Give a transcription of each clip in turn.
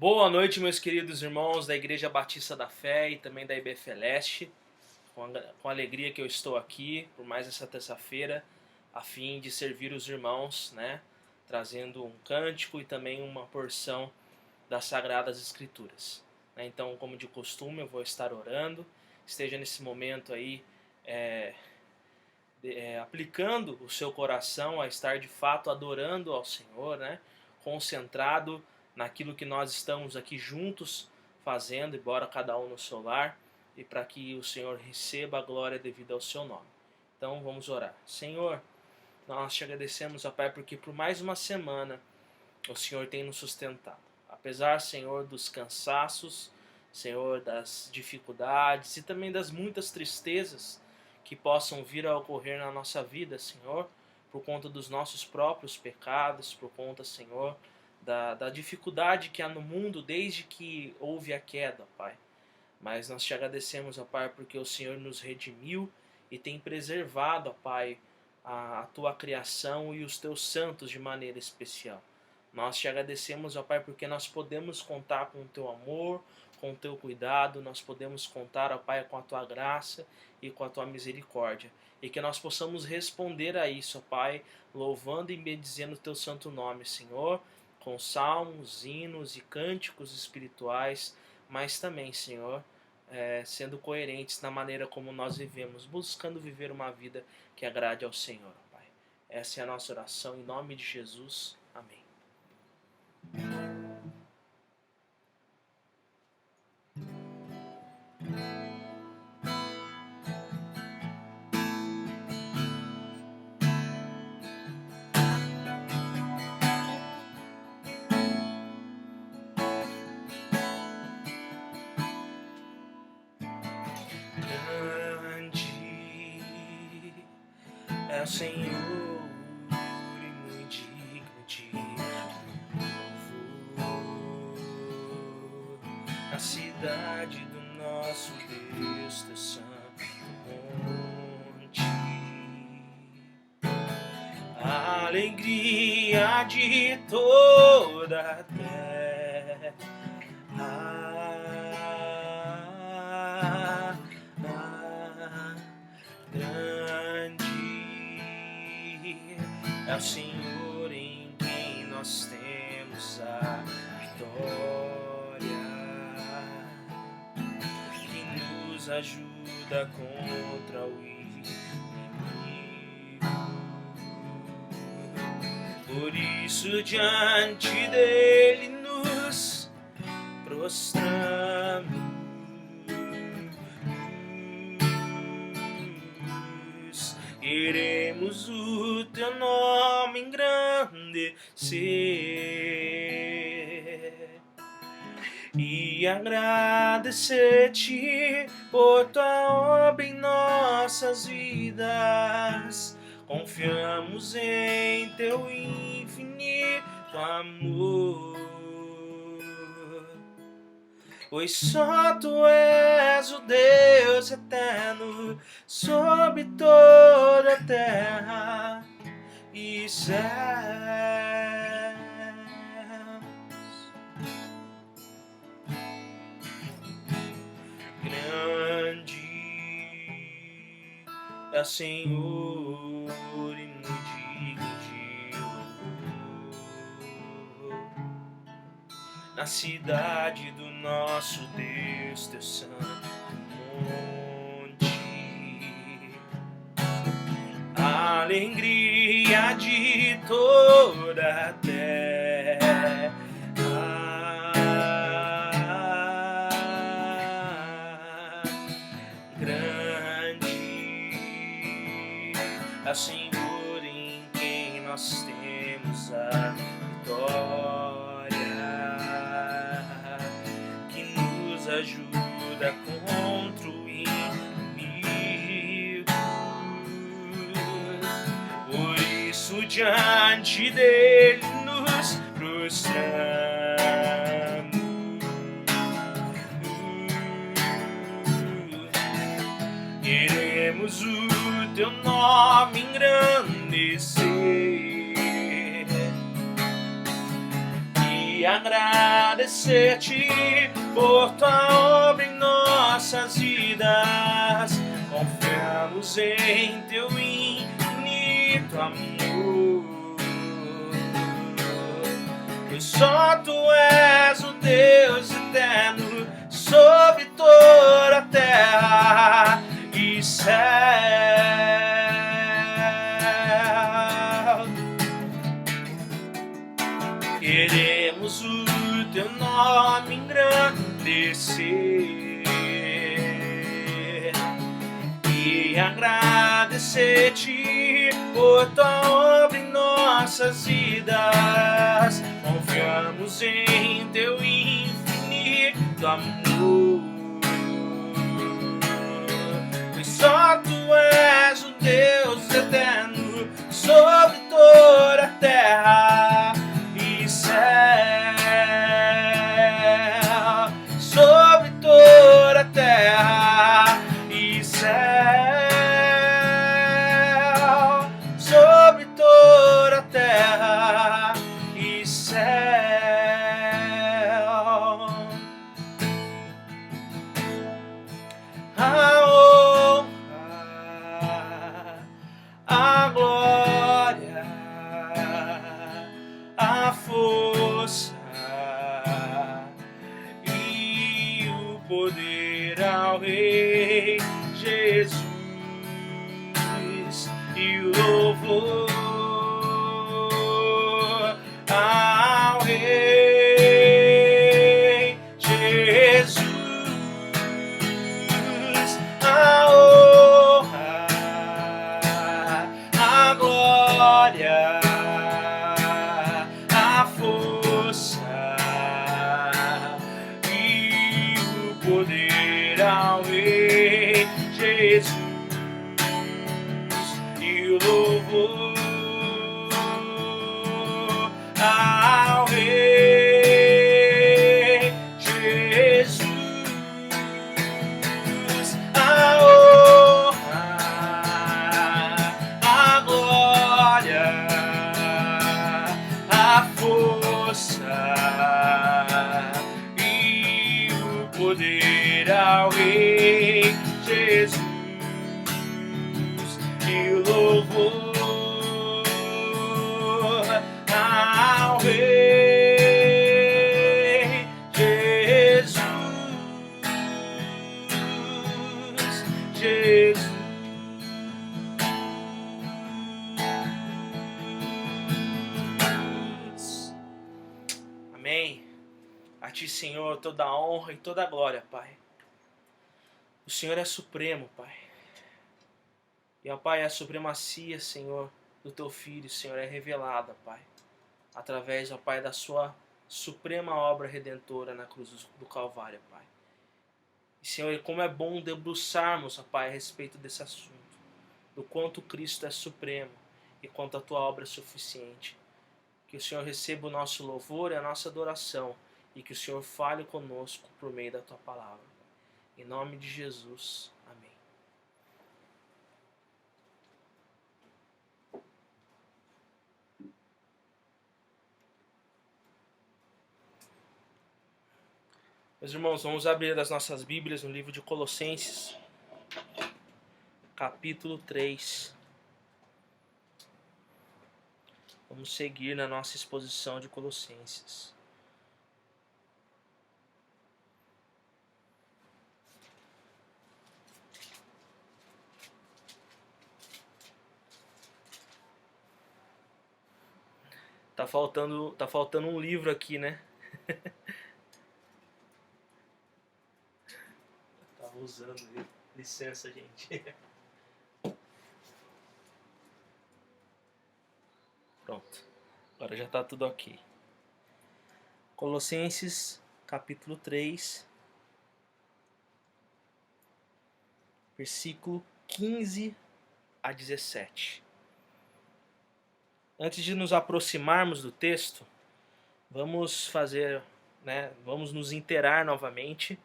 Boa noite, meus queridos irmãos da Igreja Batista da Fé e também da IBF Leste. Com alegria que eu estou aqui por mais essa terça-feira, a fim de servir os irmãos, trazendo um cântico e também uma porção das Sagradas Escrituras. Então, como de costume, eu vou estar orando. Esteja nesse momento aí aplicando o seu coração a estar de fato adorando ao Senhor, concentrado naquilo que nós estamos aqui juntos fazendo, embora cada um no seu lar, e para que o Senhor receba a glória devida ao seu nome. Então vamos orar. Senhor, nós te agradecemos, ó Pai, porque por mais uma semana o Senhor tem nos sustentado. Apesar, Senhor, dos cansaços, Senhor, das dificuldades e também das muitas tristezas que possam vir a ocorrer na nossa vida, Senhor, por conta dos nossos próprios pecados, por conta, Senhor, da dificuldade que há no mundo desde que houve a queda, Pai. Mas nós te agradecemos, ó Pai, porque o Senhor nos redimiu e tem preservado, ó Pai, a tua criação e os teus santos de maneira especial. Nós te agradecemos, ó Pai, porque nós podemos contar com o teu amor, com o teu cuidado, nós podemos contar, ó Pai, com a tua graça e com a tua misericórdia. E que nós possamos responder a isso, ó Pai, louvando e bendizendo o teu santo nome, Senhor, com salmos, hinos e cânticos espirituais, mas também, Senhor, sendo coerentes na maneira como nós vivemos, buscando viver uma vida que agrade ao Senhor, Pai. Essa é a nossa oração, em nome de Jesus. Amém. É o Senhor e muito digno de louvor. A cidade do nosso Deus, teu santo monte. A alegria de toda a terra. É o Senhor em quem nós temos a vitória, que nos ajuda contra o inimigo. Por isso diante dele nos prostramos, queremos o teu nome engrandecer e agradecer-te por tua obra em nossas vidas. Confiamos em teu infinito amor, pois só tu és o Deus eterno sobre toda a terra e céus. Grande é o Senhor e muito digno de louvor. Na cidade do nosso Deus, teu santo monte. A alegria de toda a terra. Grande é o Senhor em quem nós temos a vitória, que nos ajuda contra o inimigo. Por isso diante dele nos prostramos, queremos o teu nome engrandecer e agradecer-te por tua obra em nossas vidas. Confiamos em teu infinito amor, pois só tu és o Deus eterno sobre toda a terra e céu. Queremos o teu nome engrandecer e agradecer-te por tua obra em nossas vidas. Confiamos em teu infinito amor, pois só tu és o Deus eterno sobre toda a terra e céu, sobre toda a terra e céu, sobre toda a terra e céu. A honra, a glória, a força e o poder ao Rei Jesus e o louvor ao Rei Jesus. A honra, a glória, a força e o poder ao Rei Jesus e o louvor ao Rei Jesus. A honra, a glória, a força e o poder ao Rei Jesus e o louvor ao Rei Jesus, Jesus. Amém. A ti, Senhor, toda a honra e toda a glória, Pai. O Senhor é supremo, Pai. E, ó Pai, a supremacia, Senhor, do Teu Filho, Senhor, é revelada, Pai, através, ó Pai, da Sua suprema obra redentora na cruz do Calvário, Pai. E, Senhor, como é bom debruçarmos, ó Pai, a respeito desse assunto, do quanto Cristo é supremo e quanto a Tua obra é suficiente. Que o Senhor receba o nosso louvor e a nossa adoração e que o Senhor fale conosco por meio da Tua palavra. Em nome de Jesus. Amém. Meus irmãos, vamos abrir as nossas Bíblias no livro de Colossenses, capítulo 3. Vamos seguir na nossa exposição de Colossenses. Tá faltando um livro aqui, né? Tava usando, licença, gente. Pronto, agora já tá tudo ok. Colossenses, capítulo 3, versículo 15 a 17. Antes de nos aproximarmos do texto, vamos fazer, vamos nos inteirar novamente.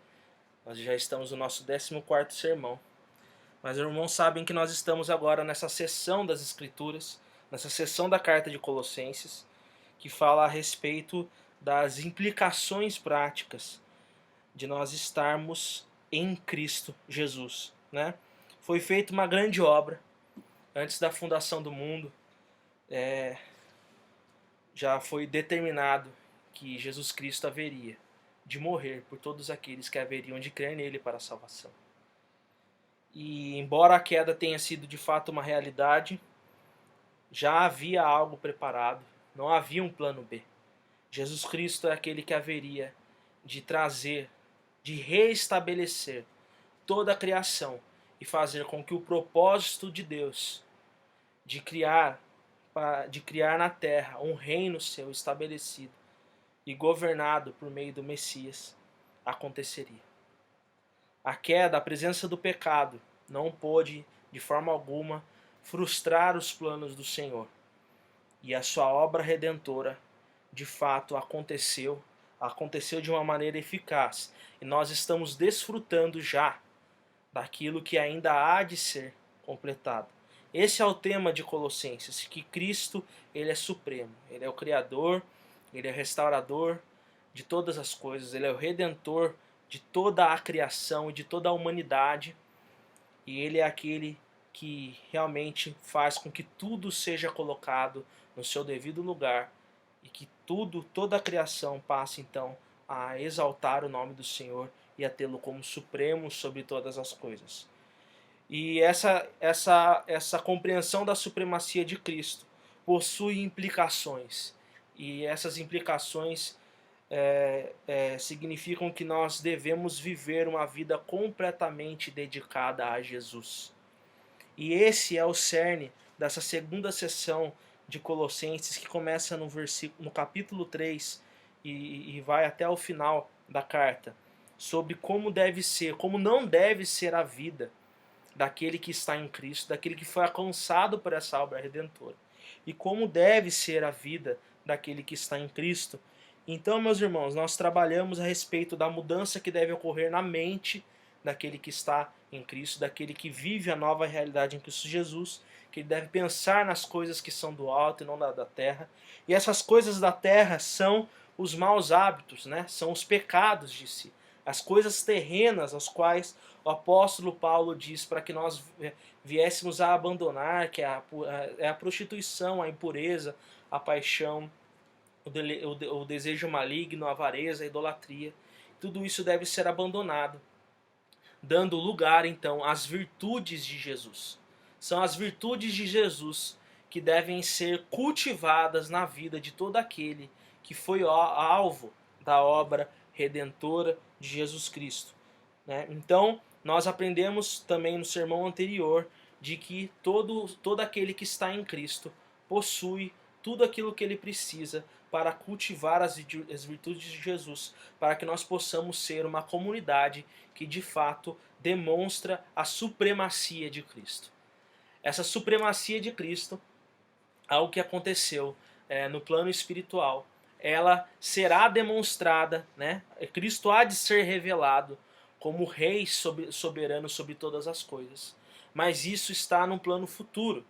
Nós já estamos no nosso 14º sermão. Mas os irmãos sabem que nós estamos agora nessa sessão das Escrituras, nessa sessão da carta de Colossenses, que fala a respeito das implicações práticas de nós estarmos em Cristo Jesus, né? Foi feita uma grande obra antes da fundação do mundo. Já foi determinado que Jesus Cristo haveria de morrer por todos aqueles que haveriam de crer nele para a salvação. E embora a queda tenha sido de fato uma realidade, já havia algo preparado, não havia um plano B. Jesus Cristo é aquele que haveria de trazer, de reestabelecer toda a criação e fazer com que o propósito de Deus de criar na terra um reino seu estabelecido e governado por meio do Messias aconteceria. A queda, a presença do pecado, não pôde de forma alguma frustrar os planos do Senhor. E a sua obra redentora, de fato, aconteceu de uma maneira eficaz. E nós estamos desfrutando já daquilo que ainda há de ser completado. Esse é o tema de Colossenses, que Cristo, ele é supremo, ele é o Criador, ele é o restaurador de todas as coisas, ele é o Redentor de toda a criação e de toda a humanidade, e ele é aquele que realmente faz com que tudo seja colocado no seu devido lugar e que toda a criação passe então a exaltar o nome do Senhor e a tê-lo como supremo sobre todas as coisas. E essa compreensão da supremacia de Cristo possui implicações. E essas implicações significam que nós devemos viver uma vida completamente dedicada a Jesus. E esse é o cerne dessa segunda sessão de Colossenses, que começa no capítulo 3 e vai até o final da carta, sobre como não deve ser a vida daquele que está em Cristo, daquele que foi alcançado por essa obra redentora, e como deve ser a vida daquele que está em Cristo. Então, meus irmãos, nós trabalhamos a respeito da mudança que deve ocorrer na mente daquele que está em Cristo, daquele que vive a nova realidade em Cristo Jesus, que ele deve pensar nas coisas que são do alto e não da terra. E essas coisas da terra são os maus hábitos, né? São os pecados de si, as coisas terrenas, as quais o apóstolo Paulo diz para que nós viéssemos a abandonar, que é a prostituição, a impureza, a paixão, o desejo maligno, a avareza, a idolatria. Tudo isso deve ser abandonado, dando lugar então às virtudes de Jesus. São as virtudes de Jesus que devem ser cultivadas na vida de todo aquele que foi alvo da obra redentora de Jesus Cristo, né? Então, nós aprendemos também no sermão anterior de que todo aquele que está em Cristo possui tudo aquilo que ele precisa para cultivar as virtudes de Jesus, para que nós possamos ser uma comunidade que de fato demonstra a supremacia de Cristo. Essa supremacia de Cristo, algo que aconteceu no plano espiritual, ela será demonstrada, né? Cristo há de ser revelado como Rei soberano sobre todas as coisas. Mas isso está no plano futuro.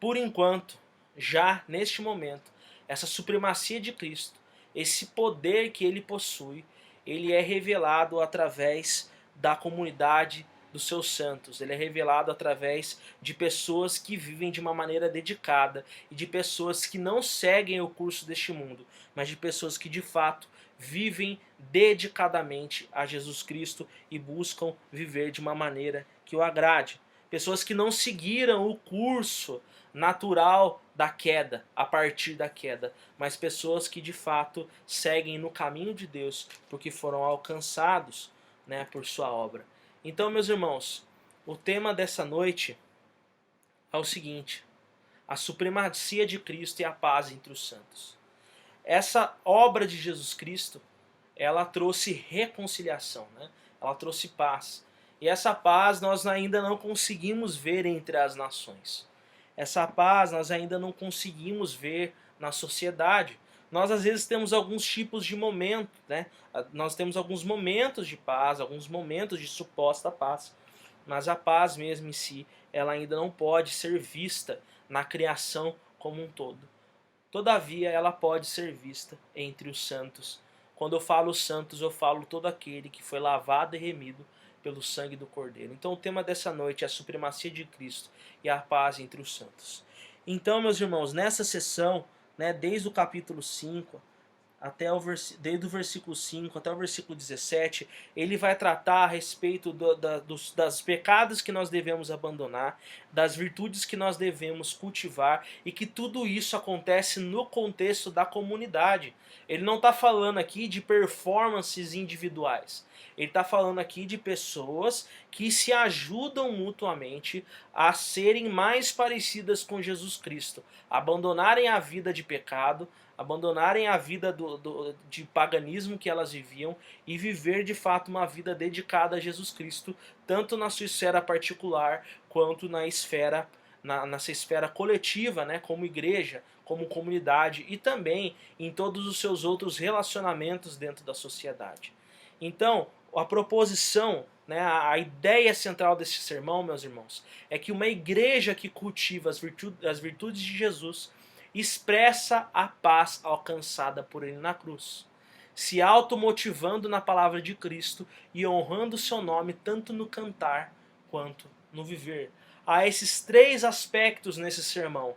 Por enquanto, já neste momento, essa supremacia de Cristo, esse poder que ele possui, ele é revelado através da comunidade dos seus santos. Ele é revelado através de pessoas que vivem de uma maneira dedicada e de pessoas que não seguem o curso deste mundo, mas de pessoas que de fato vivem dedicadamente a Jesus Cristo e buscam viver de uma maneira que o agrade. Pessoas que não seguiram o curso natural da queda, a partir da queda, mas pessoas que de fato seguem no caminho de Deus porque foram alcançados, né, por sua obra. Então, meus irmãos, o tema dessa noite é o seguinte: a supremacia de Cristo e a paz entre os santos. Essa obra de Jesus Cristo, ela trouxe reconciliação, né? Ela trouxe paz. E essa paz nós ainda não conseguimos ver entre as nações. Essa paz nós ainda não conseguimos ver na sociedade. Nós às vezes temos alguns tipos de momento, né? Nós temos alguns momentos de paz, alguns momentos de suposta paz. Mas a paz mesmo em si, ela ainda não pode ser vista na criação como um todo. todavia ela pode ser vista entre os santos. Quando eu falo santos, eu falo todo aquele que foi lavado e remido pelo sangue do Cordeiro. Então o tema dessa noite é a supremacia de Cristo e a paz entre os santos. Então, meus irmãos, nessa sessão, né, desde o capítulo 5, desde o versículo 5 até o versículo 17, ele vai tratar a respeito das pecados que nós devemos abandonar, das virtudes que nós devemos cultivar, e que tudo isso acontece no contexto da comunidade. Ele não está falando aqui de performances individuais. Ele está falando aqui de pessoas que se ajudam mutuamente a serem mais parecidas com Jesus Cristo, abandonarem a vida de pecado, abandonarem a vida de paganismo que elas viviam e viver de fato uma vida dedicada a Jesus Cristo, tanto na sua esfera particular quanto nessa esfera coletiva, né, como igreja, como comunidade e também em todos os seus outros relacionamentos dentro da sociedade. Então, a proposição, né, a ideia central desse sermão, meus irmãos, é que uma igreja que cultiva as virtudes de Jesus expressa a paz alcançada por ele na cruz, se automotivando na palavra de Cristo e honrando o seu nome tanto no cantar quanto no viver. Há esses três aspectos nesse sermão.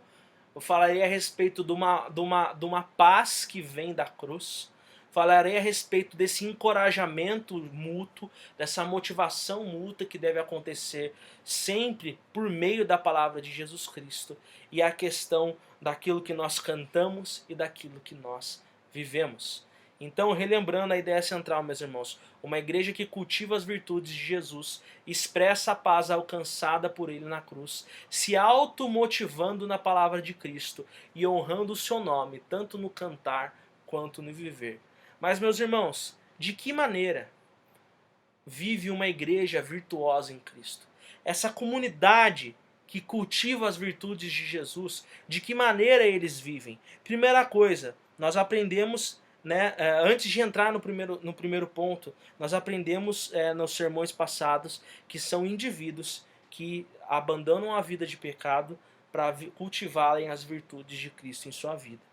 Eu falarei a respeito de uma paz que vem da cruz. Falarei a respeito desse encorajamento mútuo, dessa motivação mútua que deve acontecer sempre por meio da palavra de Jesus Cristo. E a questão daquilo que nós cantamos e daquilo que nós vivemos. Então, relembrando a ideia central, meus irmãos, uma igreja que cultiva as virtudes de Jesus, expressa a paz alcançada por ele na cruz, se automotivando na palavra de Cristo e honrando o seu nome, tanto no cantar quanto no viver. Mas, meus irmãos, de que maneira vive uma igreja virtuosa em Cristo? Essa comunidade que cultiva as virtudes de Jesus, de que maneira eles vivem? Primeira coisa, nós aprendemos, né, antes de entrar no primeiro ponto, nós aprendemos nos sermões passados que são indivíduos que abandonam a vida de pecado para cultivarem as virtudes de Cristo em sua vida.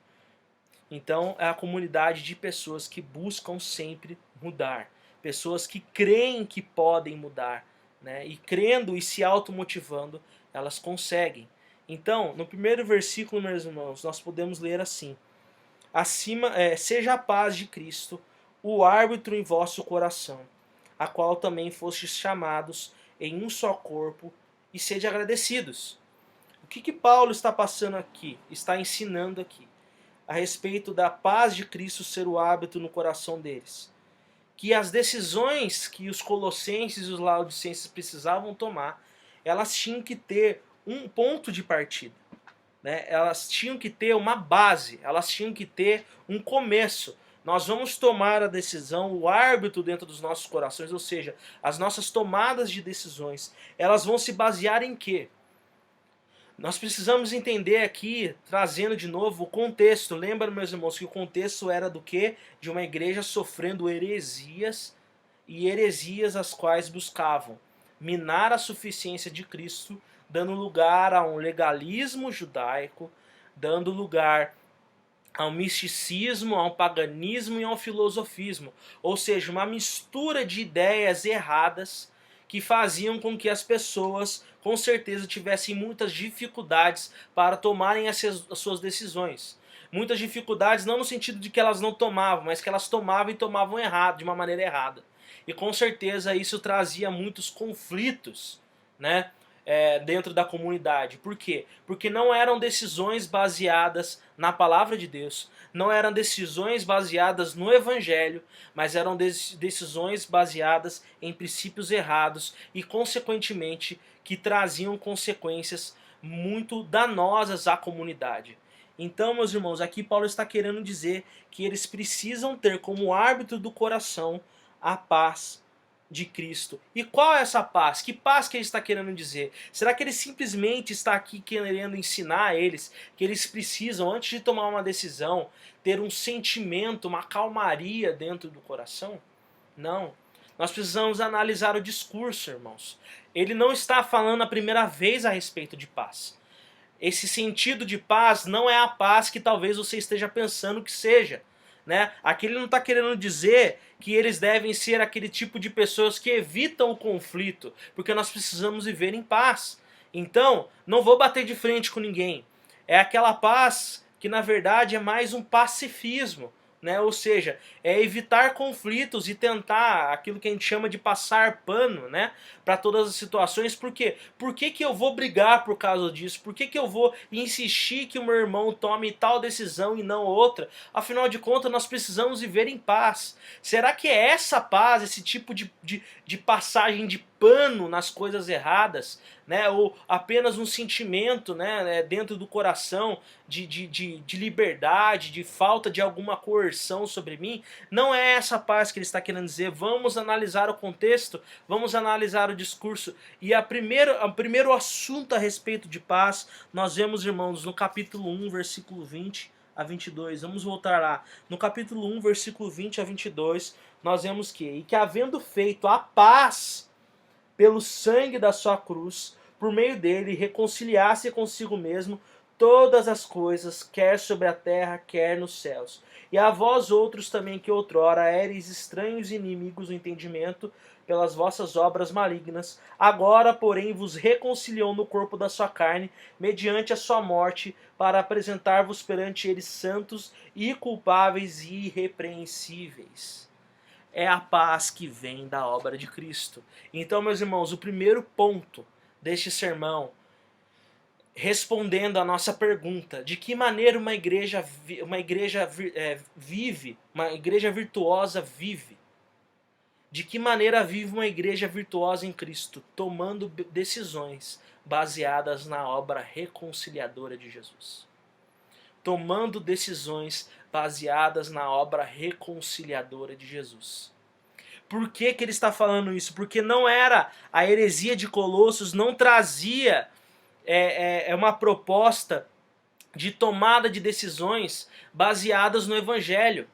Então é a comunidade de pessoas que buscam sempre mudar, pessoas que creem que podem mudar, né? E crendo e se automotivando, elas conseguem. Então, no primeiro versículo, meus irmãos, nós podemos ler assim: seja a paz de Cristo o árbitro em vosso coração, a qual também fostes chamados em um só corpo, e sede agradecidos. O que Paulo está passando aqui, está ensinando aqui? A respeito da paz de Cristo ser o hábito no coração deles. Que as decisões que os colossenses e os laodicenses precisavam tomar, elas tinham que ter um ponto de partida, né? Elas tinham que ter uma base, elas tinham que ter um começo. Nós vamos tomar a decisão, o árbitro dentro dos nossos corações, ou seja, as nossas tomadas de decisões, elas vão se basear em quê? Nós precisamos entender aqui, trazendo de novo o contexto. Lembra, meus irmãos, que o contexto era do quê? De uma igreja sofrendo heresias, e heresias as quais buscavam minar a suficiência de Cristo, dando lugar a um legalismo judaico, dando lugar a um misticismo, a um paganismo e a um filosofismo. Ou seja, uma mistura de ideias erradas que faziam com que as pessoas, com certeza, tivessem muitas dificuldades para tomarem as suas decisões. Muitas dificuldades não no sentido de que elas não tomavam, mas que elas tomavam e tomavam errado, de uma maneira errada. E com certeza isso trazia muitos conflitos, né, dentro da comunidade. Por quê? Porque não eram decisões baseadas na palavra de Deus, não eram decisões baseadas no Evangelho, mas eram decisões baseadas em princípios errados e, consequentemente, que traziam consequências muito danosas à comunidade. Então, meus irmãos, aqui Paulo está querendo dizer que eles precisam ter como árbitro do coração a paz de Cristo. E qual é essa paz? Que paz que ele está querendo dizer? Será que ele simplesmente está aqui querendo ensinar a eles que eles precisam, antes de tomar uma decisão, ter um sentimento, uma calmaria dentro do coração? Não. Nós precisamos analisar o discurso, irmãos. Ele não está falando a primeira vez a respeito de paz. esse sentido de paz não é a paz que talvez você esteja pensando que seja, né? Aqui ele não está querendo dizer que eles devem ser aquele tipo de pessoas que evitam o conflito, porque nós precisamos viver em paz. Então, não vou bater de frente com ninguém. É aquela paz que na verdade é mais um pacifismo, né? Ou seja, é evitar conflitos e tentar aquilo que a gente chama de passar pano, né, para todas as situações. Por quê? Por que que eu vou brigar por causa disso? Por que que eu vou insistir que o meu irmão tome tal decisão e não outra? Afinal de contas, nós precisamos viver em paz. Será que é essa paz, esse tipo de passagem de pano nas coisas erradas, né, ou apenas um sentimento, né, dentro do coração de liberdade, de falta de alguma coerção sobre mim? Não é essa paz que ele está querendo dizer. Vamos analisar o contexto, vamos analisar o discurso. E o primeiro assunto a respeito de paz, nós vemos, irmãos, no capítulo 1, versículo 20 a 22. Vamos voltar lá. No capítulo 1, versículo 20 a 22, nós vemos que: e que havendo feito a paz pelo sangue da sua cruz, por meio dele reconciliasse consigo mesmo todas as coisas, quer sobre a terra, quer nos céus. E a vós outros também, que outrora éreis estranhos e inimigos do entendimento, pelas vossas obras malignas, agora, porém, vos reconciliou no corpo da sua carne, mediante a sua morte, para apresentar-vos perante ele santos e culpáveis e irrepreensíveis. É a paz que vem da obra de Cristo. Então, meus irmãos, o primeiro ponto deste sermão, respondendo à nossa pergunta, de que maneira uma igreja vive, uma igreja virtuosa vive? De que maneira vive uma igreja virtuosa em Cristo? Tomando decisões baseadas na obra reconciliadora de Jesus. Tomando decisões baseadas na obra reconciliadora de Jesus. Por que que ele está falando isso? Porque não era a heresia de Colossos, não trazia uma proposta de tomada de decisões baseadas no Evangelho.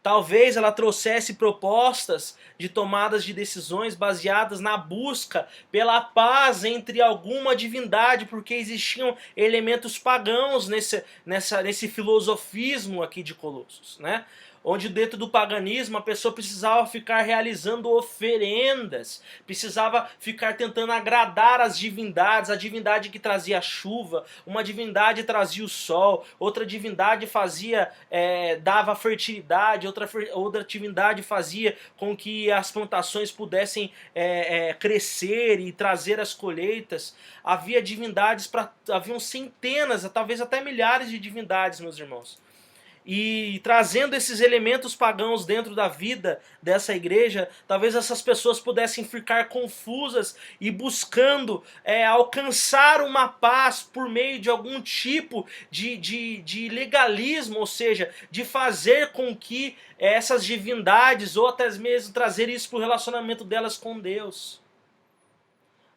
Talvez ela trouxesse propostas de tomadas de decisões baseadas na busca pela paz entre alguma divindade, porque existiam elementos pagãos nesse filosofismo aqui de Colossos, né? Onde dentro do paganismo a pessoa precisava ficar realizando oferendas, precisava ficar tentando agradar as divindades, a divindade que trazia a chuva, uma divindade trazia o sol, outra divindade dava fertilidade, outra divindade fazia com que as plantações pudessem crescer e trazer as colheitas. Havia divindades, haviam centenas, talvez até milhares de divindades, meus irmãos. E trazendo esses elementos pagãos dentro da vida dessa igreja, talvez essas pessoas pudessem ficar confusas e buscando alcançar uma paz por meio de algum tipo de legalismo, ou seja, de fazer com que essas divindades, ou até mesmo trazer isso para o relacionamento delas com Deus.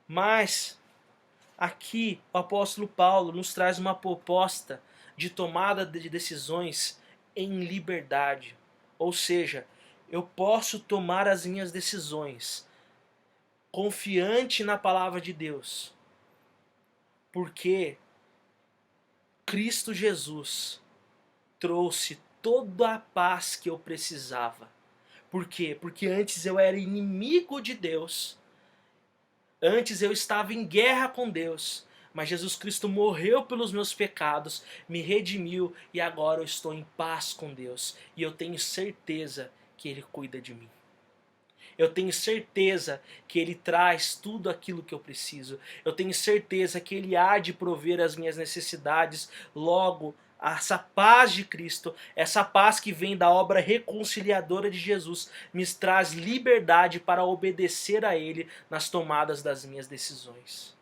Mas aqui o apóstolo Paulo nos traz uma proposta de tomada de decisões em liberdade. Ou seja, eu posso tomar as minhas decisões confiante na palavra de Deus, porque Cristo Jesus trouxe toda a paz que eu precisava. Por quê? Porque antes eu era inimigo de Deus, antes eu estava em guerra com Deus, mas Jesus Cristo morreu pelos meus pecados, me redimiu e agora eu estou em paz com Deus. E eu tenho certeza que Ele cuida de mim. Eu tenho certeza que Ele traz tudo aquilo que eu preciso. Eu tenho certeza que Ele há de prover as minhas necessidades. Logo, essa paz de Cristo, essa paz que vem da obra reconciliadora de Jesus, me traz liberdade para obedecer a Ele nas tomadas das minhas decisões.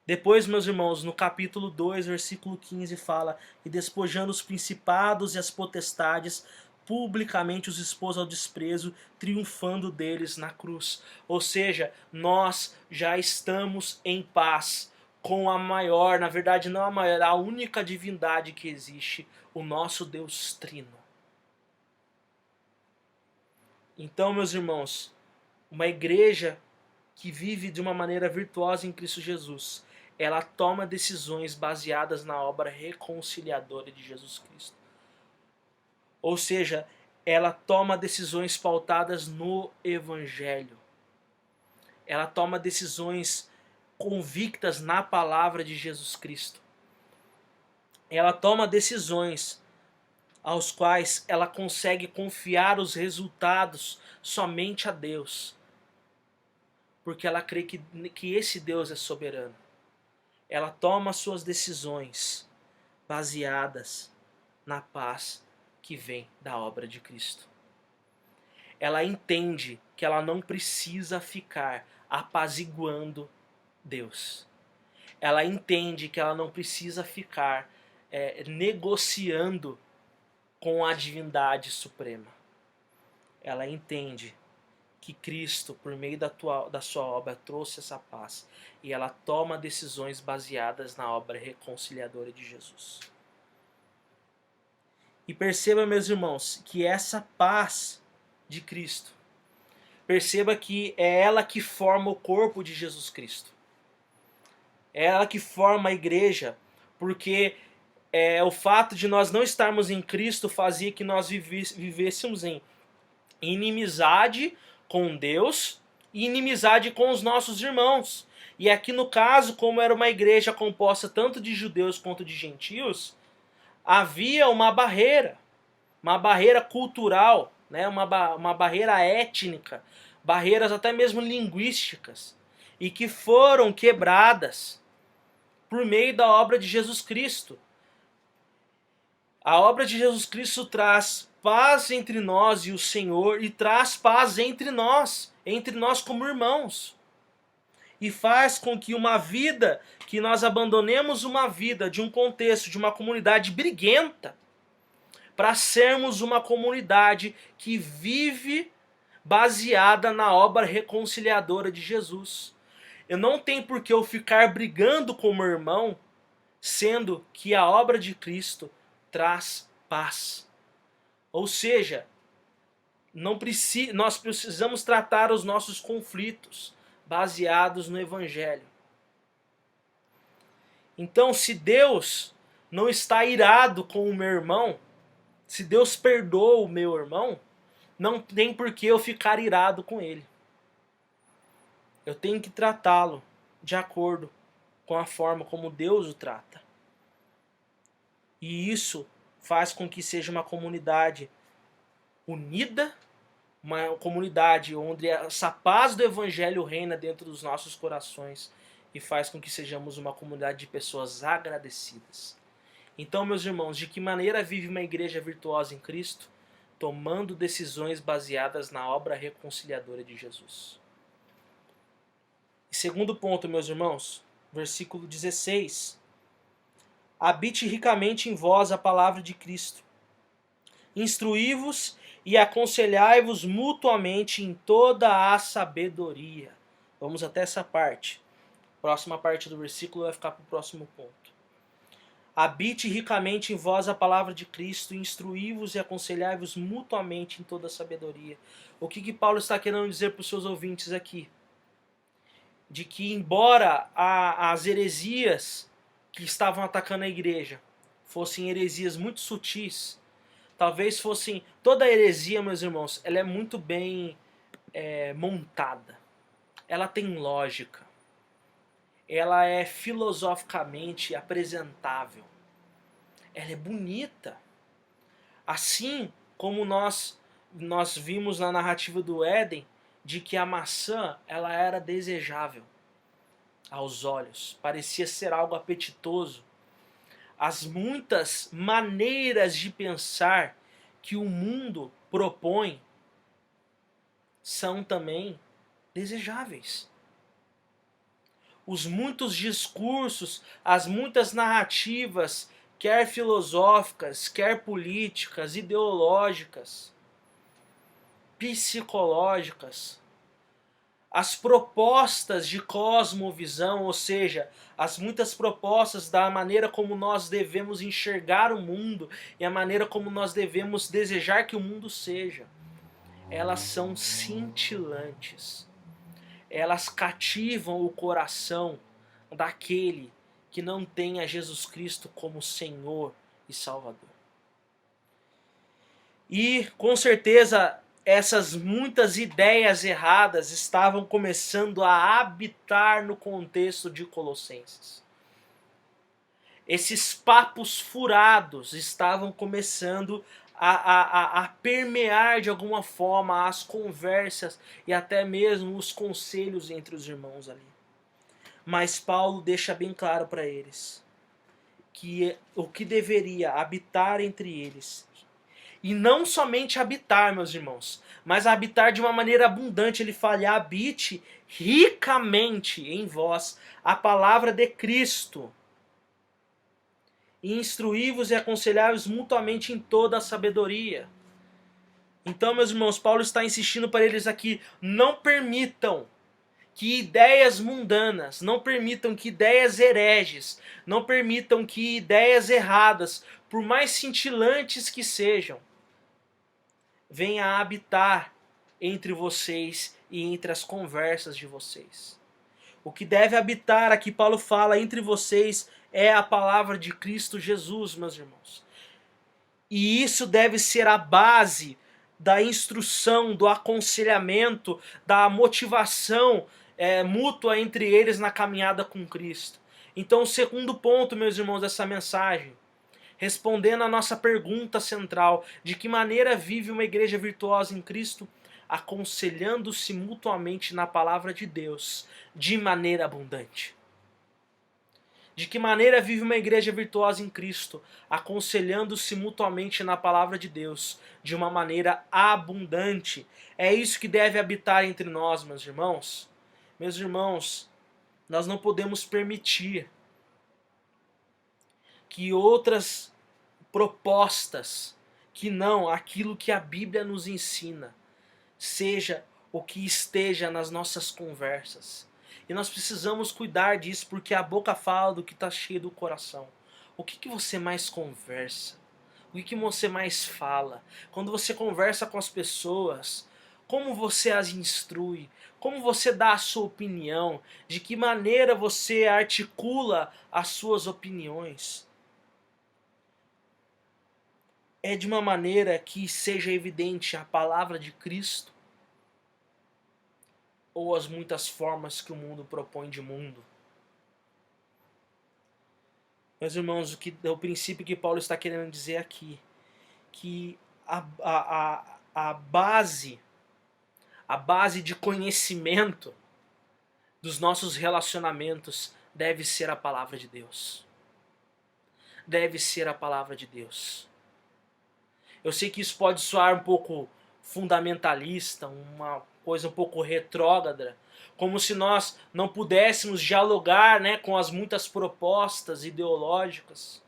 Depois, meus irmãos, no capítulo 2, versículo 15, fala: e despojando os principados e as potestades, publicamente os expôs ao desprezo, triunfando deles na cruz. Ou seja, nós já estamos em paz com a maior, na verdade não a maior, a única divindade que existe, o nosso Deus Trino. Então, meus irmãos, uma igreja que vive de uma maneira virtuosa em Cristo Jesus, ela toma decisões baseadas na obra reconciliadora de Jesus Cristo. Ou seja, ela toma decisões pautadas no Evangelho. Ela toma decisões convictas na palavra de Jesus Cristo. Ela toma decisões aos quais ela consegue confiar os resultados somente a Deus. Porque ela crê que esse Deus é soberano. Ela toma suas decisões baseadas na paz que vem da obra de Cristo. Ela entende que ela não precisa ficar apaziguando Deus. Ela entende que ela não precisa ficar negociando com a divindade suprema. Ela entende que Cristo, por meio da sua obra, trouxe essa paz. E ela toma decisões baseadas na obra reconciliadora de Jesus. E perceba, meus irmãos, que essa paz de Cristo, perceba que é ela que forma o corpo de Jesus Cristo. É ela que forma a igreja, porque o fato de nós não estarmos em Cristo fazia que nós vivêssemos em inimizade com Deus e inimizade com os nossos irmãos. E aqui no caso, como era uma igreja composta tanto de judeus quanto de gentios, havia uma barreira cultural, né? uma barreira étnica, barreiras até mesmo linguísticas, e que foram quebradas por meio da obra de Jesus Cristo. A obra de Jesus Cristo traz paz entre nós e o Senhor, e traz paz entre nós como irmãos. E faz com que que nós abandonemos uma vida de um contexto, de uma comunidade briguenta, para sermos uma comunidade que vive baseada na obra reconciliadora de Jesus. Eu não tenho por que eu ficar brigando com o meu irmão, sendo que a obra de Cristo traz paz. Ou seja, nós precisamos tratar os nossos conflitos baseados no Evangelho. Então, se Deus não está irado com o meu irmão, se Deus perdoa o meu irmão, não tem por que eu ficar irado com ele. Eu tenho que tratá-lo de acordo com a forma como Deus o trata. E isso faz com que seja uma comunidade unida, uma comunidade onde essa paz do Evangelho reina dentro dos nossos corações e faz com que sejamos uma comunidade de pessoas agradecidas. Então, meus irmãos, de que maneira vive uma igreja virtuosa em Cristo? Tomando decisões baseadas na obra reconciliadora de Jesus. E segundo ponto, meus irmãos, versículo 16. Habite ricamente em vós a palavra de Cristo. Instruí-vos e aconselhai-vos mutuamente em toda a sabedoria. Vamos até essa parte. A próxima parte do versículo vai ficar para o próximo ponto. Habite ricamente em vós a palavra de Cristo, instruí-vos e aconselhai-vos mutuamente em toda a sabedoria. O que Paulo está querendo dizer para os seus ouvintes aqui? De que embora as heresias que estavam atacando a igreja fossem heresias muito sutis, talvez fossem... Toda heresia, meus irmãos, ela é muito bem montada. Ela tem lógica. Ela é filosoficamente apresentável. Ela é bonita. Assim como nós vimos na narrativa do Éden, de que a maçã ela era desejável aos olhos, parecia ser algo apetitoso. As muitas maneiras de pensar que o mundo propõe são também desejáveis. Os muitos discursos, as muitas narrativas, quer filosóficas, quer políticas, ideológicas, psicológicas, as propostas de cosmovisão, ou seja, as muitas propostas da maneira como nós devemos enxergar o mundo e a maneira como nós devemos desejar que o mundo seja, elas são cintilantes. Elas cativam o coração daquele que não tem a Jesus Cristo como Senhor e Salvador. E com certeza essas muitas ideias erradas estavam começando a habitar no contexto de Colossenses. Esses papos furados estavam começando a permear de alguma forma as conversas e até mesmo os conselhos entre os irmãos ali. Mas Paulo deixa bem claro para eles que o que deveria habitar entre eles, e não somente habitar, meus irmãos, mas habitar de uma maneira abundante. Ele fala: habite ricamente em vós a palavra de Cristo, e instruí-vos e aconselhai-vos mutuamente em toda a sabedoria. Então, meus irmãos, Paulo está insistindo para eles aqui: não permitam que ideias mundanas, não permitam que ideias hereges, não permitam que ideias erradas, por mais cintilantes que sejam, venha a habitar entre vocês e entre as conversas de vocês. O que deve habitar, aqui Paulo fala, entre vocês é a palavra de Cristo Jesus, meus irmãos. E isso deve ser a base da instrução, do aconselhamento, da motivação mútua entre eles na caminhada com Cristo. Então, o segundo ponto, meus irmãos, dessa mensagem, respondendo à nossa pergunta central: de que maneira vive uma igreja virtuosa em Cristo? Aconselhando-se mutuamente na palavra de Deus, de maneira abundante. De que maneira vive uma igreja virtuosa em Cristo? Aconselhando-se mutuamente na palavra de Deus, de uma maneira abundante. É isso que deve habitar entre nós, meus irmãos. Meus irmãos, nós não podemos permitir que outras propostas, que não aquilo que a Bíblia nos ensina, seja o que esteja nas nossas conversas. E nós precisamos cuidar disso, porque a boca fala do que está cheio do coração. O que você mais conversa? O que você mais fala? Quando você conversa com as pessoas, como você as instrui? Como você dá a sua opinião? De que maneira você articula as suas opiniões? É de uma maneira que seja evidente a palavra de Cristo? Ou as muitas formas que o mundo propõe de mundo? Meus irmãos, o princípio que Paulo está querendo dizer aqui, que a base de conhecimento dos nossos relacionamentos deve ser a palavra de Deus. Deve ser a palavra de Deus. Eu sei que isso pode soar um pouco fundamentalista, uma coisa um pouco retrógrada, como se nós não pudéssemos dialogar, com as muitas propostas ideológicas.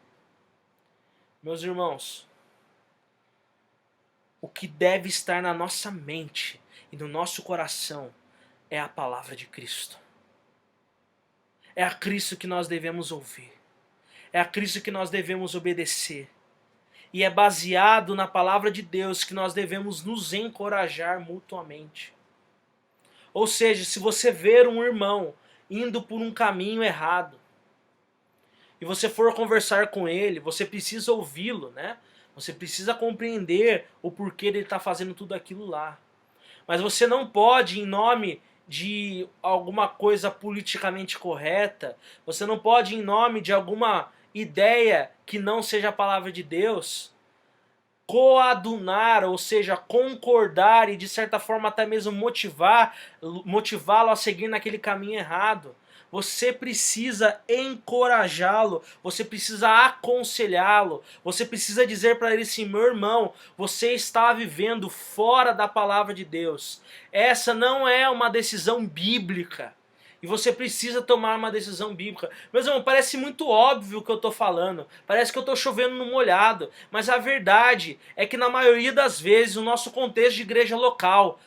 Meus irmãos, o que deve estar na nossa mente e no nosso coração é a palavra de Cristo. É a Cristo que nós devemos ouvir. É a Cristo que nós devemos obedecer. E é baseado na palavra de Deus que nós devemos nos encorajar mutuamente. Ou seja, se você ver um irmão indo por um caminho errado, e você for conversar com ele, você precisa ouvi-lo, né? Você precisa compreender o porquê dele estar fazendo tudo aquilo lá. Mas você não pode, em nome de alguma coisa politicamente correta, você não pode, em nome de alguma ideia que não seja a palavra de Deus, coadunar, ou seja, concordar e de certa forma até mesmo motivá-lo a seguir naquele caminho errado. Você precisa encorajá-lo, você precisa aconselhá-lo, você precisa dizer para ele assim: meu irmão, você está vivendo fora da palavra de Deus. Essa não é uma decisão bíblica. E você precisa tomar uma decisão bíblica. Meus irmãos, parece muito óbvio o que eu estou falando. Parece que eu estou chovendo no molhado. Mas a verdade é que na maioria das vezes, no nosso contexto de igreja local,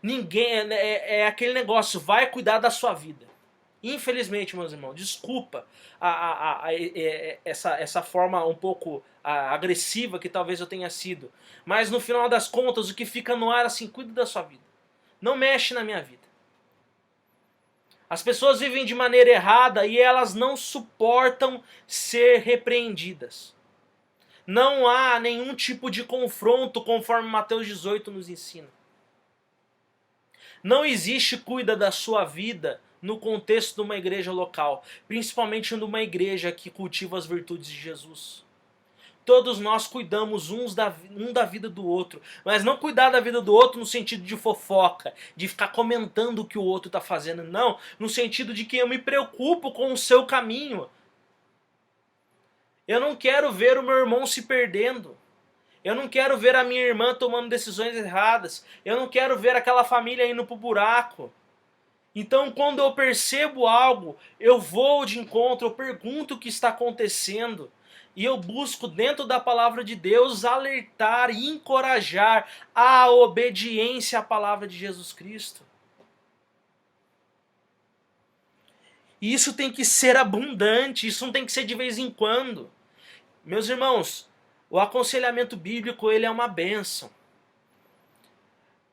ninguém é aquele negócio: vai cuidar da sua vida. Infelizmente, meus irmãos, desculpa essa forma um pouco agressiva que talvez eu tenha sido. Mas no final das contas, o que fica no ar é assim: cuide da sua vida. Não mexe na minha vida. As pessoas vivem de maneira errada e elas não suportam ser repreendidas. Não há nenhum tipo de confronto, conforme Mateus 18 nos ensina. Não existe cuida da sua vida no contexto de uma igreja local, principalmente numa igreja que cultiva as virtudes de Jesus. Todos nós cuidamos um da vida do outro, mas não cuidar da vida do outro no sentido de fofoca, de ficar comentando o que o outro está fazendo, não, no sentido de que eu me preocupo com o seu caminho. Eu não quero ver o meu irmão se perdendo. Eu não quero ver a minha irmã tomando decisões erradas. Eu não quero ver aquela família indo pro buraco. Então, quando eu percebo algo, eu vou de encontro, eu pergunto o que está acontecendo. E eu busco, dentro da palavra de Deus, alertar e encorajar a obediência à palavra de Jesus Cristo. E isso tem que ser abundante, isso não tem que ser de vez em quando. Meus irmãos, o aconselhamento bíblico, ele é uma bênção.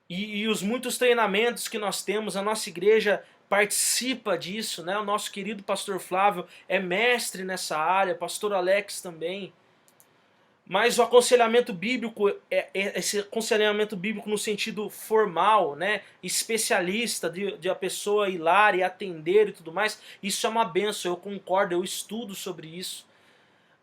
E os muitos treinamentos que nós temos, a nossa igreja participa disso, né? O nosso querido pastor Flávio é mestre nessa área, pastor Alex também. Mas o aconselhamento bíblico, esse aconselhamento bíblico no sentido formal, né? Especialista, de a pessoa ir lá e atender e tudo mais, isso é uma bênção, eu concordo, eu estudo sobre isso.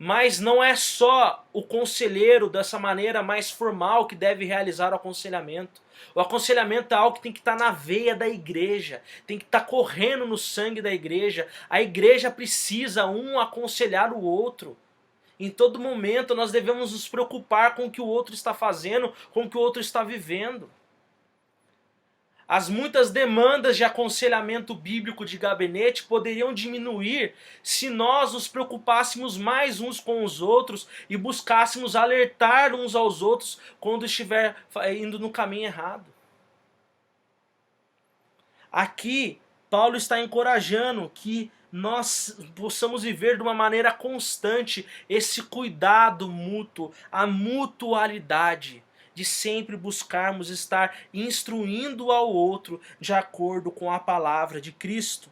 Mas não é só o conselheiro dessa maneira mais formal que deve realizar o aconselhamento. O aconselhamento é algo que tem que estar na veia da igreja, tem que estar correndo no sangue da igreja. A igreja precisa um aconselhar o outro. Em todo momento nós devemos nos preocupar com o que o outro está fazendo, com o que o outro está vivendo. As muitas demandas de aconselhamento bíblico de gabinete poderiam diminuir se nós nos preocupássemos mais uns com os outros e buscássemos alertar uns aos outros quando estiver indo no caminho errado. Aqui, Paulo está encorajando que nós possamos viver de uma maneira constante esse cuidado mútuo, a mutualidade, de sempre buscarmos estar instruindo ao outro de acordo com a palavra de Cristo.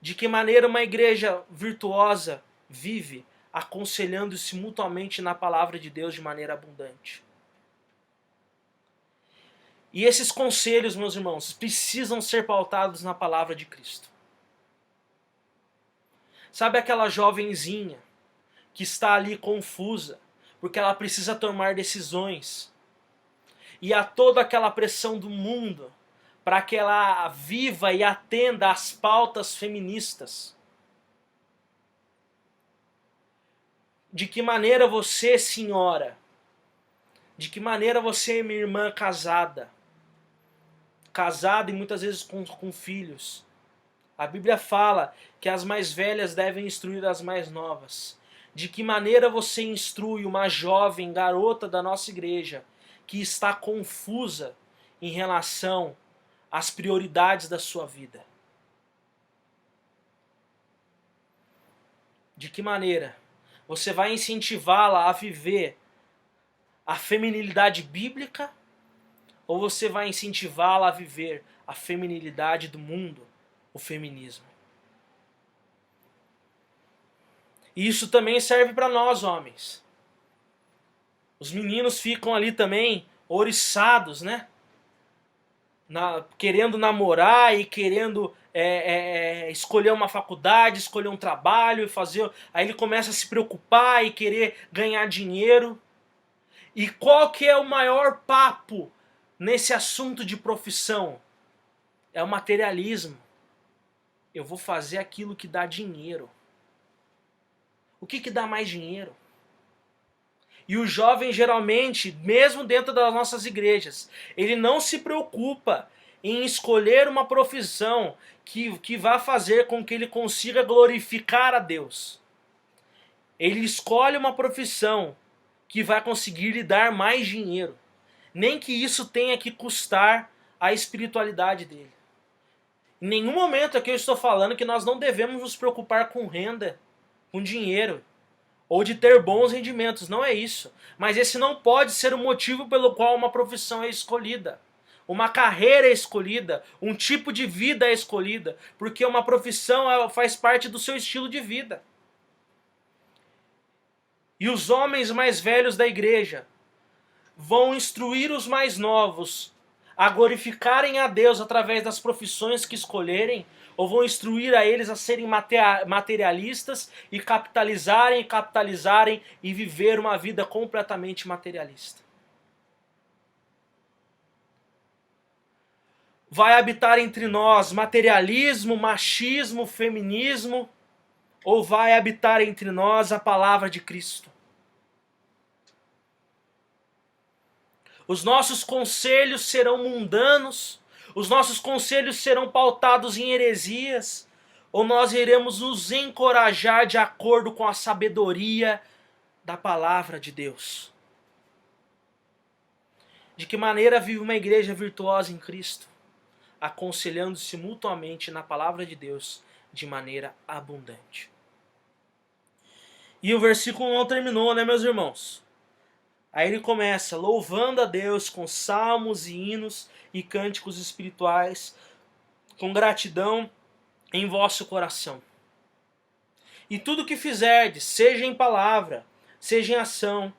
De que maneira uma igreja virtuosa vive? Aconselhando-se mutuamente na palavra de Deus de maneira abundante. E esses conselhos, meus irmãos, precisam ser pautados na palavra de Cristo. Sabe aquela jovenzinha que está ali confusa, porque ela precisa tomar decisões. E há toda aquela pressão do mundo para que ela viva e atenda às pautas feministas. De que maneira você, senhora, de que maneira você, minha irmã casada e muitas vezes com filhos, a Bíblia fala que as mais velhas devem instruir as mais novas. De que maneira você instrui uma jovem garota da nossa igreja que está confusa em relação às prioridades da sua vida? De que maneira você vai incentivá-la a viver a feminilidade bíblica ou você vai incentivá-la a viver a feminilidade do mundo, o feminismo? E isso também serve para nós, homens. Os meninos ficam ali também oriçados, né? Querendo namorar e querendo escolher uma faculdade, escolher um trabalho e fazer. Aí ele começa a se preocupar e querer ganhar dinheiro. E qual que é o maior papo nesse assunto de profissão? É o materialismo. Eu vou fazer aquilo que dá dinheiro. O que dá mais dinheiro? E o jovem geralmente, mesmo dentro das nossas igrejas, ele não se preocupa em escolher uma profissão que vá fazer com que ele consiga glorificar a Deus. Ele escolhe uma profissão que vai conseguir lhe dar mais dinheiro. Nem que isso tenha que custar a espiritualidade dele. Em nenhum momento aqui eu estou falando que nós não devemos nos preocupar com renda, com dinheiro, ou de ter bons rendimentos. Não é isso. Mas esse não pode ser o motivo pelo qual uma profissão é escolhida. uma carreira é escolhida, um tipo de vida é escolhida, porque uma profissão faz parte do seu estilo de vida. E os homens mais velhos da igreja vão instruir os mais novos a glorificarem a Deus através das profissões que escolherem, ou vão instruir a eles a serem materialistas e capitalizarem e viver uma vida completamente materialista. Vai habitar entre nós materialismo, machismo, feminismo, ou vai habitar entre nós a palavra de Cristo? Os nossos conselhos serão mundanos, os nossos conselhos serão pautados em heresias, ou nós iremos nos encorajar de acordo com a sabedoria da palavra de Deus? De que maneira vive uma igreja virtuosa em Cristo? Aconselhando-se mutuamente na palavra de Deus de maneira abundante. E o versículo não terminou, né, meus irmãos? Aí ele começa louvando a Deus com salmos e hinos e cânticos espirituais, com gratidão em vosso coração. E tudo que fizerdes, seja em palavra, seja em ação,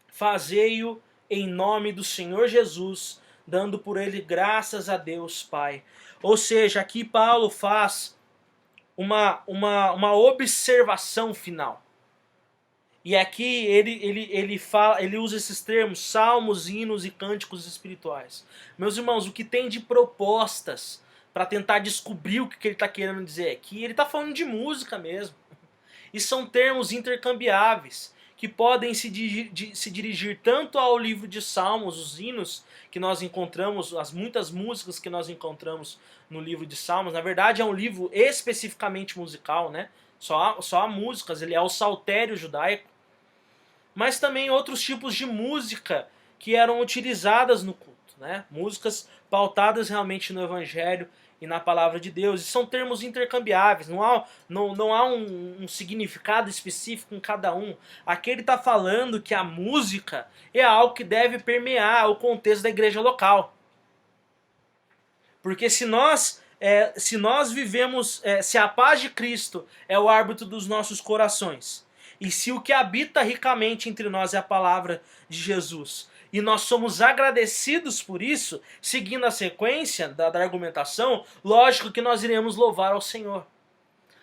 fazei-o em nome do Senhor Jesus, dando por ele graças a Deus Pai. Ou seja, aqui Paulo faz uma observação final. E aqui ele usa esses termos, salmos, hinos e cânticos espirituais. Meus irmãos, o que tem de propostas para tentar descobrir o que ele está querendo dizer aqui, ele está falando de música mesmo. E são termos intercambiáveis, que podem se dirigir tanto ao livro de Salmos, os hinos que nós encontramos, as muitas músicas que nós encontramos no livro de Salmos. Na verdade é um livro especificamente musical, né? Só há músicas, ele é o saltério judaico. Mas também outros tipos de música que eram utilizadas no culto, né? Músicas pautadas realmente no Evangelho e na palavra de Deus. E são termos intercambiáveis, não há um significado específico em cada um. Aqui ele está falando que a música é algo que deve permear o contexto da igreja local. Porque se nós vivemos, se a paz de Cristo é o árbitro dos nossos corações, e se o que habita ricamente entre nós é a palavra de Jesus, e nós somos agradecidos por isso, seguindo a sequência da argumentação, lógico que nós iremos louvar ao Senhor.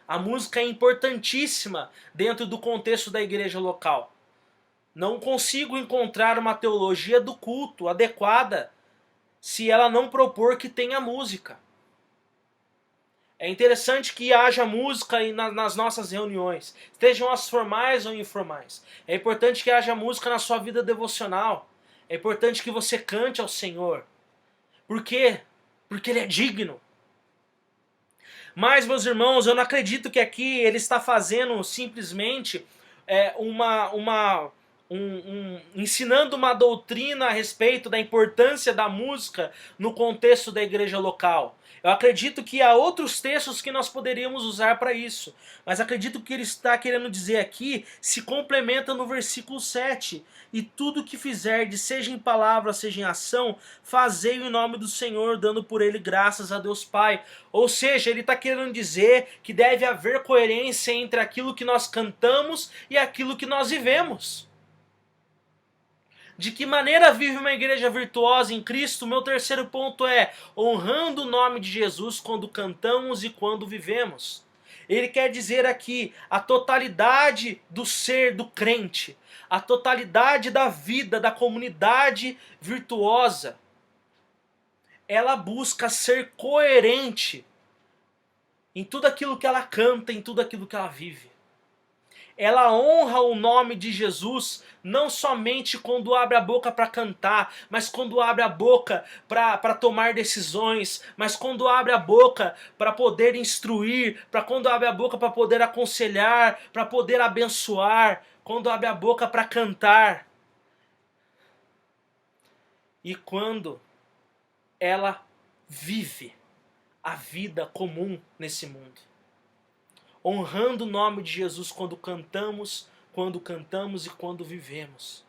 A música é importantíssima dentro do contexto da igreja local. Não consigo encontrar uma teologia do culto adequada se ela não propor que tenha música. É interessante que haja música nas nossas reuniões, estejam as formais ou informais. É importante que haja música na sua vida devocional. É importante que você cante ao Senhor. Por quê? Porque Ele é digno. Mas, meus irmãos, eu não acredito que aqui ele está fazendo simplesmente ensinando uma doutrina a respeito da importância da música no contexto da igreja local. Eu acredito que há outros textos que nós poderíamos usar para isso. Mas acredito que ele está querendo dizer aqui, se complementa no versículo 7. E tudo que fizerdes, seja em palavra, seja em ação, fazei-o em nome do Senhor, dando por ele graças a Deus Pai. Ou seja, ele está querendo dizer que deve haver coerência entre aquilo que nós cantamos e aquilo que nós vivemos. De que maneira vive uma igreja virtuosa em Cristo? Meu terceiro ponto é honrando o nome de Jesus quando cantamos e quando vivemos. Ele quer dizer aqui a totalidade do ser do crente, a totalidade da vida da comunidade virtuosa. Ela busca ser coerente em tudo aquilo que ela canta, em tudo aquilo que ela vive. Ela honra o nome de Jesus não somente quando abre a boca para cantar, mas quando abre a boca para tomar decisões, mas quando abre a boca para poder instruir, quando abre a boca para poder aconselhar, para poder abençoar, quando abre a boca para cantar. E quando ela vive a vida comum nesse mundo. Honrando o nome de Jesus quando cantamos e quando vivemos.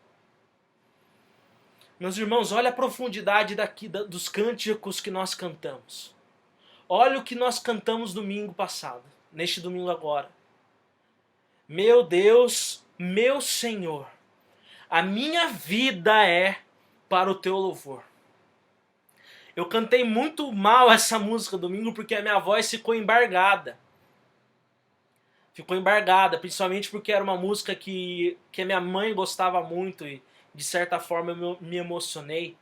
Meus irmãos, olha a profundidade dos cânticos que nós cantamos. Olha o que nós cantamos domingo passado, neste domingo agora. Meu Deus, meu Senhor, a minha vida é para o teu louvor. Eu cantei muito mal essa música domingo porque a minha voz ficou embargada. Ficou embargada, principalmente porque era uma música que a minha mãe gostava muito e de certa forma eu me emocionei.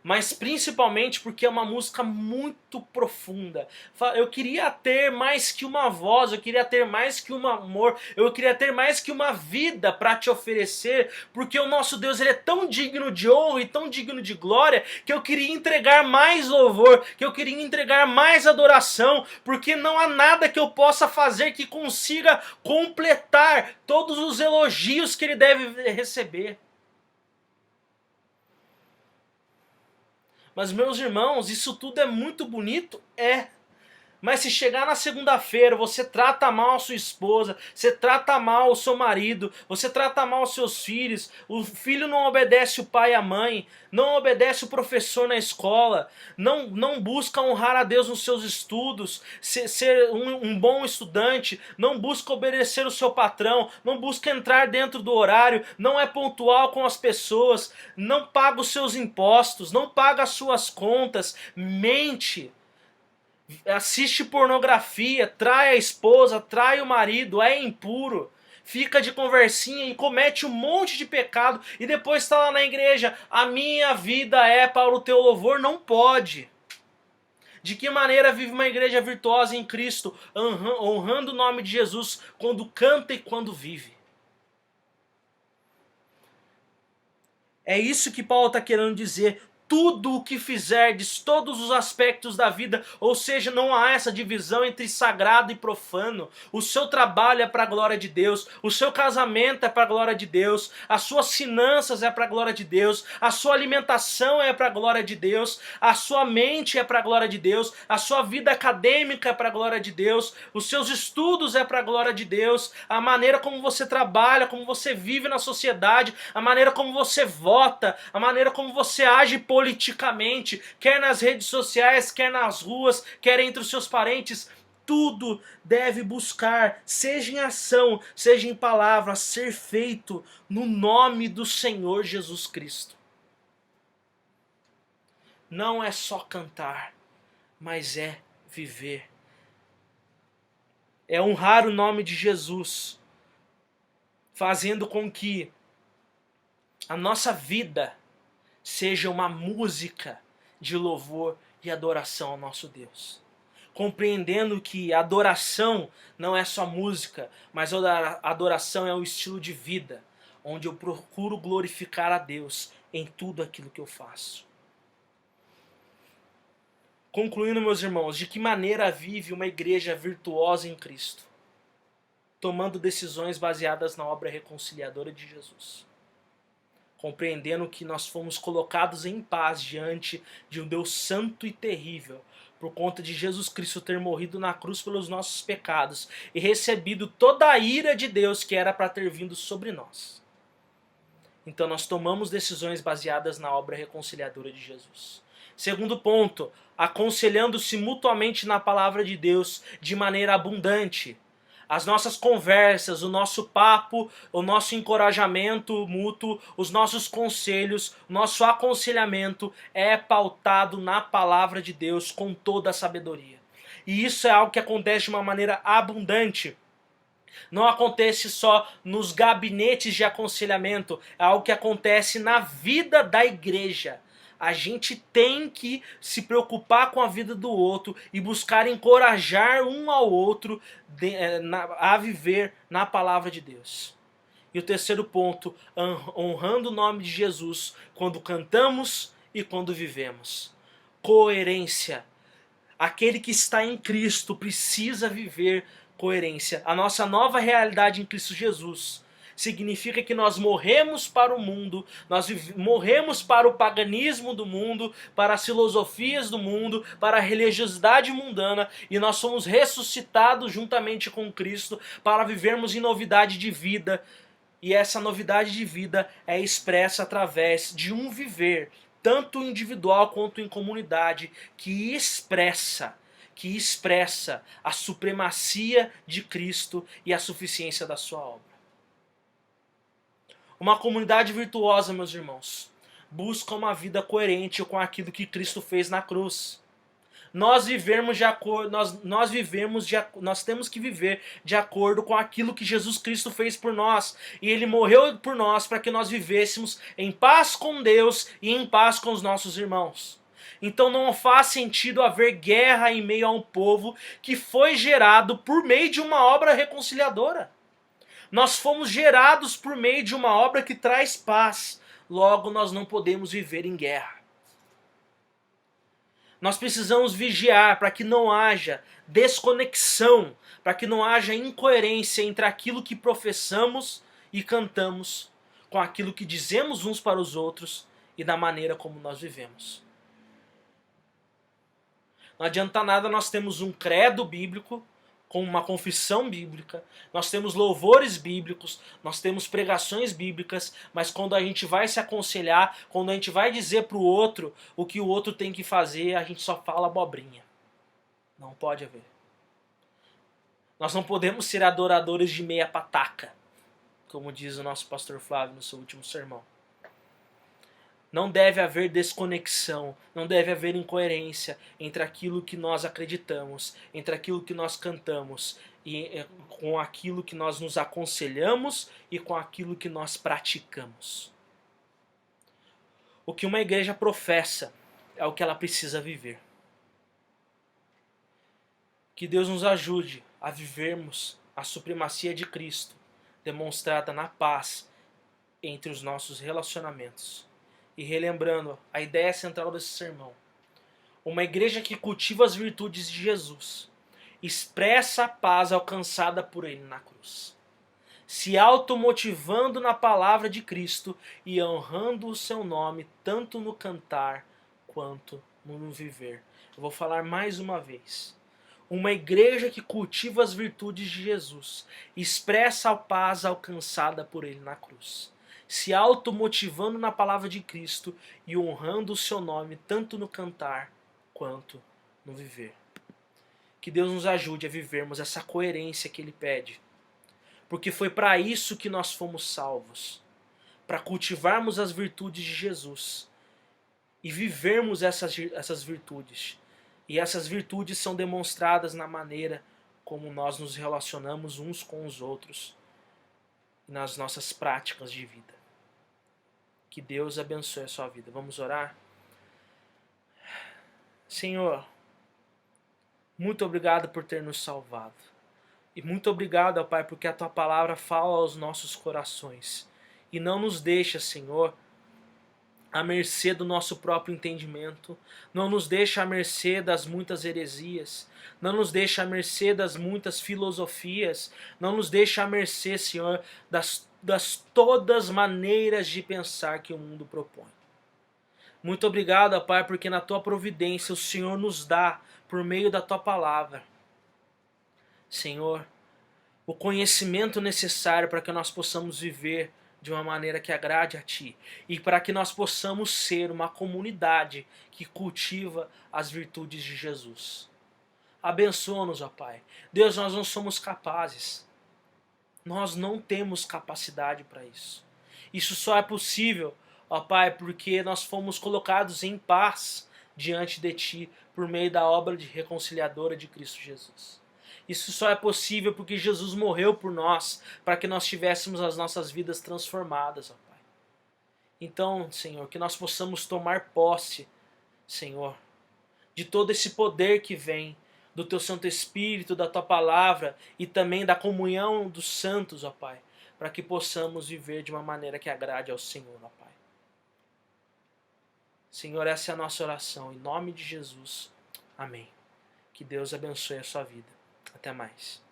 Mas principalmente porque é uma música muito profunda. Eu queria ter mais que uma voz, eu queria ter mais que um amor, eu queria ter mais que uma vida para te oferecer, porque o nosso Deus ele é tão digno de honra e tão digno de glória, que eu queria entregar mais louvor, que eu queria entregar mais adoração, porque não há nada que eu possa fazer que consiga completar todos os elogios que ele deve receber. Mas, meus irmãos, isso tudo é muito bonito? É. Mas se chegar na segunda-feira, você trata mal a sua esposa, você trata mal o seu marido, você trata mal os seus filhos, o filho não obedece o pai e a mãe, não obedece o professor na escola, não busca honrar a Deus nos seus estudos, ser um bom estudante, não busca obedecer o seu patrão, não busca entrar dentro do horário, não é pontual com as pessoas, não paga os seus impostos, não paga as suas contas, mente, assiste pornografia, trai a esposa, trai o marido, é impuro, fica de conversinha e comete um monte de pecado e depois está lá na igreja, a minha vida é para o teu louvor, não pode. De que maneira vive uma igreja virtuosa em Cristo, honrando o nome de Jesus quando canta e quando vive? É isso que Paulo está querendo dizer. Tudo o que fizerdes, todos os aspectos da vida, ou seja, não há essa divisão entre sagrado e profano. O seu trabalho é para a glória de Deus, o seu casamento é para a glória de Deus, as suas finanças é para a glória de Deus, a sua alimentação é para a glória de Deus, a sua mente é para a glória de Deus, a sua vida acadêmica é para a glória de Deus, os seus estudos é para a glória de Deus, a maneira como você trabalha, como você vive na sociedade, a maneira como você vota, a maneira como você age politicamente, quer nas redes sociais, quer nas ruas, quer entre os seus parentes, tudo deve buscar, seja em ação, seja em palavra, ser feito no nome do Senhor Jesus Cristo. Não é só cantar, mas é viver. É honrar o nome de Jesus, fazendo com que a nossa vida seja uma música de louvor e adoração ao nosso Deus. Compreendendo que adoração não é só música, mas a adoração é um estilo de vida, onde eu procuro glorificar a Deus em tudo aquilo que eu faço. Concluindo, meus irmãos, de que maneira vive uma igreja virtuosa em Cristo? Tomando decisões baseadas na obra reconciliadora de Jesus. Compreendendo que nós fomos colocados em paz diante de um Deus santo e terrível, por conta de Jesus Cristo ter morrido na cruz pelos nossos pecados e recebido toda a ira de Deus que era para ter vindo sobre nós. Então nós tomamos decisões baseadas na obra reconciliadora de Jesus. Segundo ponto, aconselhando-se mutuamente na palavra de Deus de maneira abundante. As nossas conversas, o nosso papo, o nosso encorajamento mútuo, os nossos conselhos, o nosso aconselhamento é pautado na palavra de Deus com toda a sabedoria. E isso é algo que acontece de uma maneira abundante. Não acontece só nos gabinetes de aconselhamento, é algo que acontece na vida da igreja. A gente tem que se preocupar com a vida do outro e buscar encorajar um ao outro a viver na palavra de Deus. E o terceiro ponto, honrando o nome de Jesus quando cantamos e quando vivemos. Coerência. Aquele que está em Cristo precisa viver coerência. A nossa nova realidade em Cristo Jesus significa que nós morremos para o mundo, nós morremos para o paganismo do mundo, para as filosofias do mundo, para a religiosidade mundana, e nós somos ressuscitados juntamente com Cristo para vivermos em novidade de vida, E essa novidade de vida é expressa através de um viver, tanto individual quanto em comunidade, que expressa a supremacia de Cristo e a suficiência da sua obra. Uma comunidade virtuosa, meus irmãos, busca uma vida coerente com aquilo que Cristo fez na cruz. Nós temos que viver de acordo com aquilo que Jesus Cristo fez por nós. E Ele morreu por nós para que nós vivêssemos em paz com Deus e em paz com os nossos irmãos. Então não faz sentido haver guerra em meio a um povo que foi gerado por meio de uma obra reconciliadora. Nós fomos gerados por meio de uma obra que traz paz. Logo, nós não podemos viver em guerra. Nós precisamos vigiar para que não haja desconexão, para que não haja incoerência entre aquilo que professamos e cantamos com aquilo que dizemos uns para os outros e da maneira como nós vivemos. Não adianta nada nós temos um credo bíblico, com uma confissão bíblica, nós temos louvores bíblicos, nós temos pregações bíblicas, mas quando a gente vai se aconselhar, quando a gente vai dizer para o outro o que o outro tem que fazer, a gente só fala abobrinha. Não pode haver. Nós não podemos ser adoradores de meia pataca, como diz o nosso pastor Flávio no seu último sermão. Não deve haver desconexão, não deve haver incoerência entre aquilo que nós acreditamos, entre aquilo que nós cantamos, e com aquilo que nós nos aconselhamos e com aquilo que nós praticamos. O que uma igreja professa é o que ela precisa viver. Que Deus nos ajude a vivermos a supremacia de Cristo, demonstrada na paz entre os nossos relacionamentos. E relembrando a ideia central desse sermão, uma igreja que cultiva as virtudes de Jesus, expressa a paz alcançada por Ele na cruz, se automotivando na palavra de Cristo e honrando o seu nome tanto no cantar quanto no viver. Eu vou falar mais uma vez. Uma igreja que cultiva as virtudes de Jesus, expressa a paz alcançada por Ele na cruz, se automotivando na palavra de Cristo e honrando o seu nome tanto no cantar quanto no viver. Que Deus nos ajude a vivermos essa coerência que Ele pede, porque foi para isso que nós fomos salvos, para cultivarmos as virtudes de Jesus e vivermos essas virtudes. E essas virtudes são demonstradas na maneira como nós nos relacionamos uns com os outros e nas nossas práticas de vida. Que Deus abençoe a sua vida. Vamos orar? Senhor, muito obrigado por ter nos salvado. E muito obrigado, ó Pai, porque a Tua palavra fala aos nossos corações. E não nos deixa, Senhor, à mercê do nosso próprio entendimento. Não nos deixa à mercê das muitas heresias. Não nos deixa à mercê das muitas filosofias. Não nos deixa à mercê, Senhor, das todas maneiras de pensar que o mundo propõe. Muito obrigado, Pai, porque na Tua providência o Senhor nos dá, por meio da Tua palavra, Senhor, o conhecimento necessário para que nós possamos viver de uma maneira que agrade a Ti e para que nós possamos ser uma comunidade que cultiva as virtudes de Jesus. Abençoa-nos, ó Pai. Deus, nós não somos capazes. Nós não temos capacidade para isso. Isso só é possível, ó Pai, porque nós fomos colocados em paz diante de Ti por meio da obra reconciliadora de Cristo Jesus. Isso só é possível porque Jesus morreu por nós, para que nós tivéssemos as nossas vidas transformadas, ó Pai. Então, Senhor, que nós possamos tomar posse, Senhor, de todo esse poder que vem do Teu Santo Espírito, da Tua Palavra e também da comunhão dos santos, ó Pai, para que possamos viver de uma maneira que agrade ao Senhor, ó Pai. Senhor, essa é a nossa oração, em nome de Jesus. Amém. Que Deus abençoe a sua vida. Até mais.